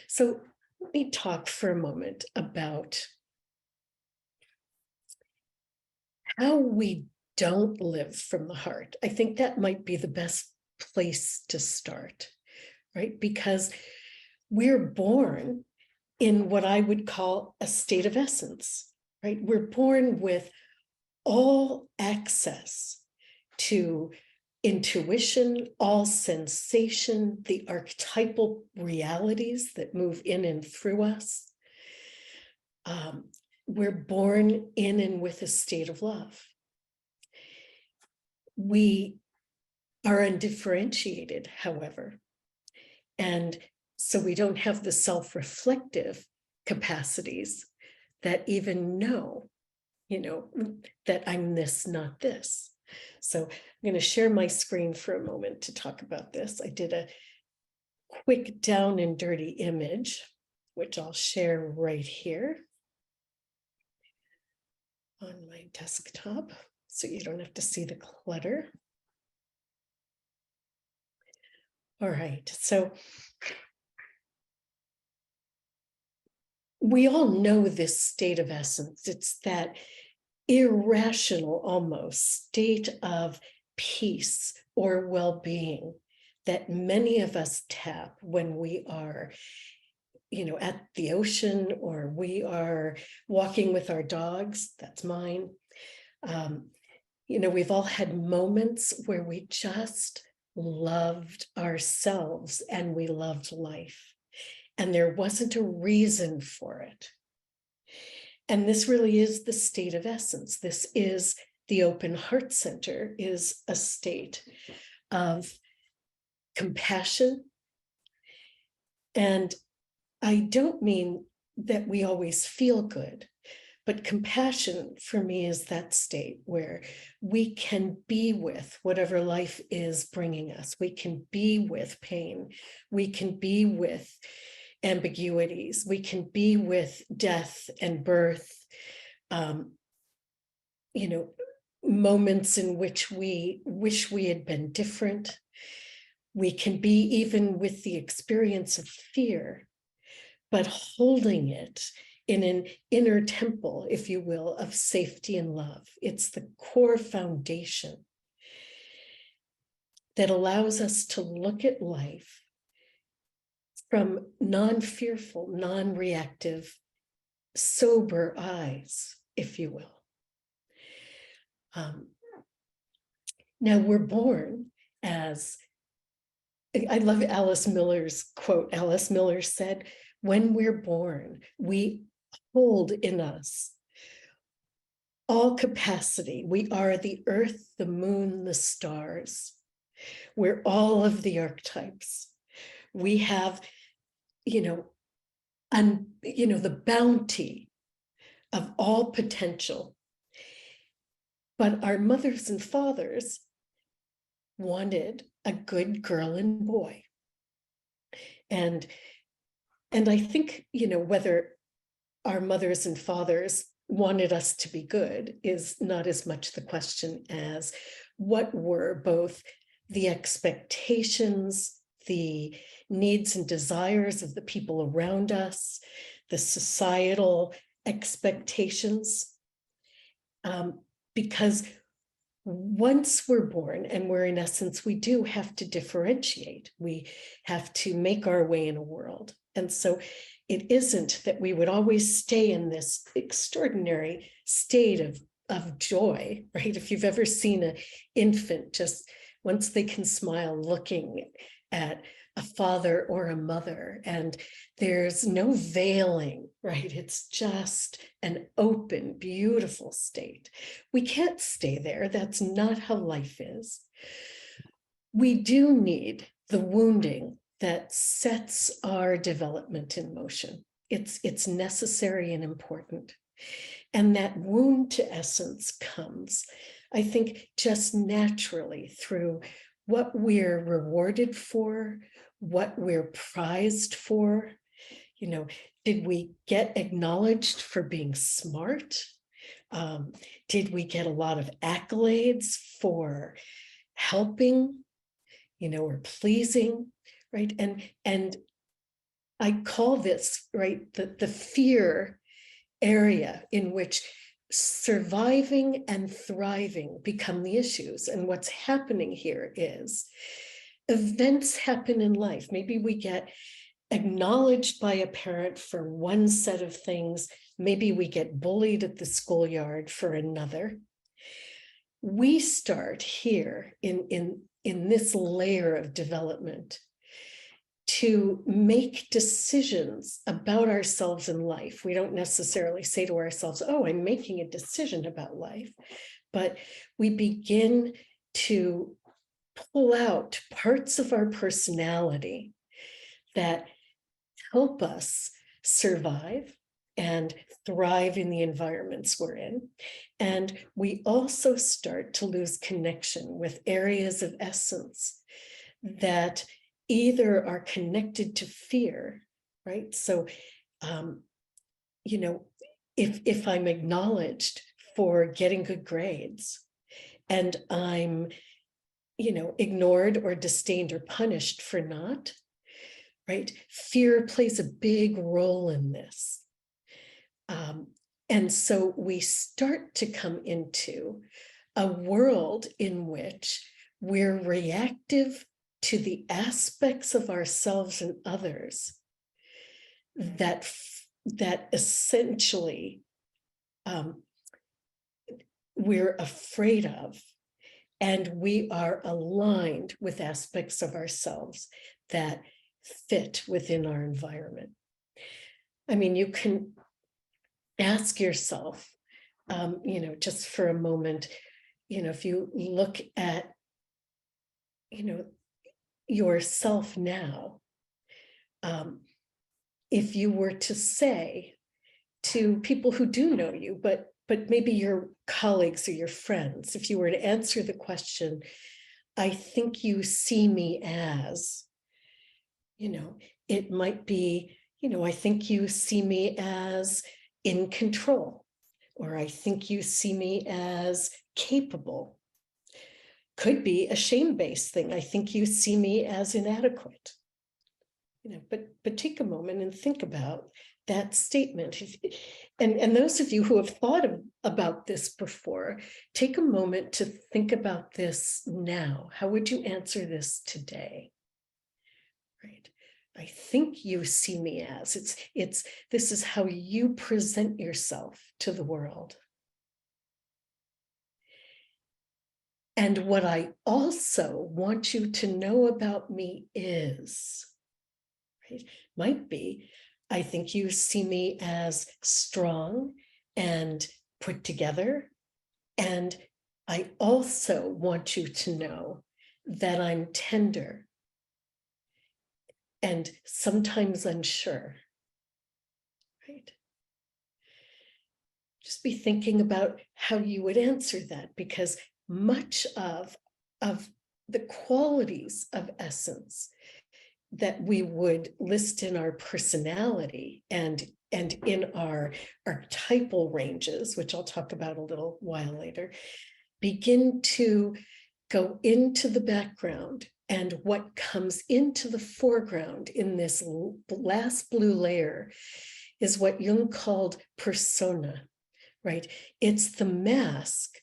So let me talk for a moment about how we don't live from the heart. I think that might be the best place to start, right? Because we're born in what I would call a state of essence, right? We're born with all access to intuition, all sensation, the archetypal realities that move in and through us. We're born in and with a state of love. We are undifferentiated, however, and so we don't have the self-reflective capacities that even know, that I'm this, not this. So I'm going to share my screen for a moment to talk about this. I did a quick down and dirty image, which I'll share right here on my desktop, so you don't have to see the clutter. All right, so we all know this state of essence. It's that irrational, almost state of peace or well-being that many of us tap when we are at the ocean, or we are walking with our dogs. That's mine. We've all had moments where we just loved ourselves and we loved life, and there wasn't a reason for it. And this really is the state of essence. This is the open heart center, is a state of compassion. And I don't mean that we always feel good, but compassion for me is that state where we can be with whatever life is bringing us. We can be with pain. We can be with ambiguities. We can be with death and birth, moments in which we wish we had been different. We can be even with the experience of fear, but holding it in an inner temple, if you will, of safety and love. It's the core foundation that allows us to look at life from non-fearful, non-reactive, sober eyes, if you will. Now we're born as, I love Alice Miller's quote. Alice Miller said, when we're born, we hold in us all capacity. We are the earth, the moon, the stars. We're all of the archetypes. We have, the bounty of all potential. But our mothers and fathers wanted a good girl and boy. And I think, whether our mothers and fathers wanted us to be good is not as much the question as what were both the expectations, the needs and desires of the people around us, the societal expectations. Because once we're born, and we're in essence, we do have to differentiate. We have to make our way in a world. And so it isn't that we would always stay in this extraordinary state of joy, right? If you've ever seen an infant, just once they can smile looking at a father or a mother, and there's no veiling, right? It's just an open, beautiful state. We can't stay there. That's not how life is. We do need the wounding that sets our development in motion. It's necessary and important. And that wound to essence comes, I think, just naturally through what we're rewarded for, what we're prized for. Did we get acknowledged for being smart? Did we get a lot of accolades for helping, or pleasing, right? And I call this, right, the fear area in which surviving and thriving become the issues. And what's happening here is events happen in life. Maybe we get acknowledged by a parent for one set of things. Maybe we get bullied at the schoolyard for another. We start here in this layer of development to make decisions about ourselves in life. We don't necessarily say to ourselves, oh, I'm making a decision about life, but we begin to pull out parts of our personality that help us survive and thrive in the environments we're in. And we also start to lose connection with areas of essence that either are connected to fear, right? So, you know, if I'm acknowledged for getting good grades and I'm, you know, ignored or disdained or punished for not, right? Fear plays a big role in this. And so we start to come into a world in which we're reactive to the aspects of ourselves and others that essentially we're afraid of, and we are aligned with aspects of ourselves that fit within our environment. I mean, you can ask yourself, you know, just for a moment, you know, if you look at, you know, yourself now, if you were to say to people who do know you, but maybe your colleagues or your friends, if you were to answer the question, I think you see me as, you know, it might be, you know, I think you see me as in control, or I think you see me as capable. Could be a shame-based thing. I think you see me as inadequate. You know, but take a moment and think about that statement. And those of you who have thought about this before, take a moment to think about this now. How would you answer this today? Right. I think you see me as, this is how you present yourself to the world. And what I also want you to know about me is, right, might be, I think you see me as strong and put together. And I also want you to know that I'm tender and sometimes unsure, right? Just be thinking about how you would answer that, because much of the qualities of essence that we would list in our personality and in our archetypal ranges, which I'll talk about a little while later, begin to go into the background. And what comes into the foreground in this last blue layer is what Jung called persona, right? It's the mask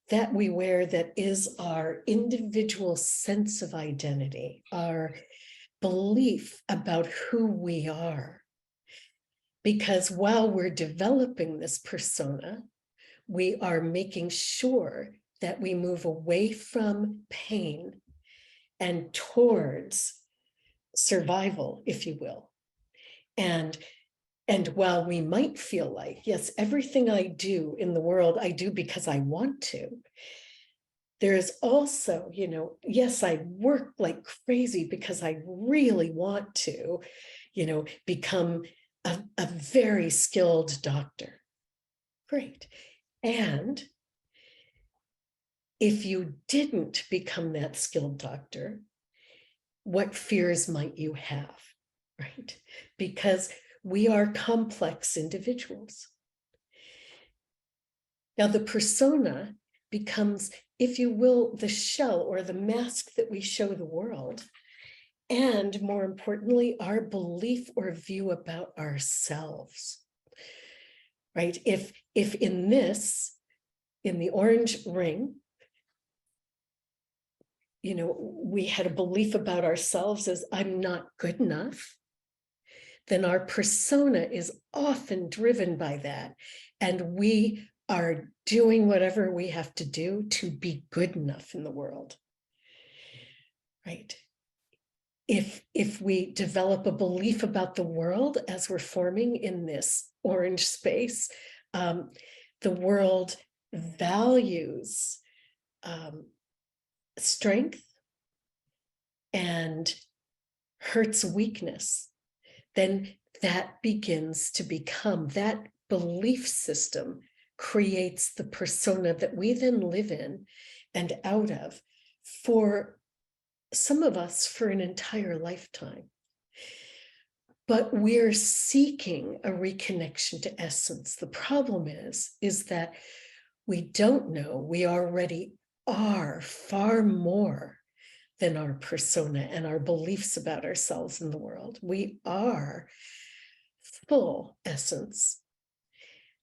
that we wear that is our individual sense of identity, our belief about who we are. Because while we're developing this persona, we are making sure that we move away from pain and towards survival, if you will. And while we might feel like, yes, everything I do in the world, I do because I want to, there is also, you know, yes, I work like crazy because I really want to, you know, become a very skilled doctor. Great. And if you didn't become that skilled doctor, what fears might you have, right? Because we are complex individuals. Now, the persona becomes, if you will, the shell or the mask that we show the world. and more importantly, our belief or view about ourselves, right? If in the orange ring, we had a belief about ourselves as I'm not good enough, then our persona is often driven by that. And we are doing whatever we have to do to be good enough in the world, right? If we develop a belief about the world as we're forming in this orange space, the world values strength and hurts weakness, then that begins to become, that belief system creates the persona that we then live in and out of for some of us for an entire lifetime. But we're seeking a reconnection to essence. The problem is that we don't know. We already are far more than our persona and our beliefs about ourselves in the world. We are full essence.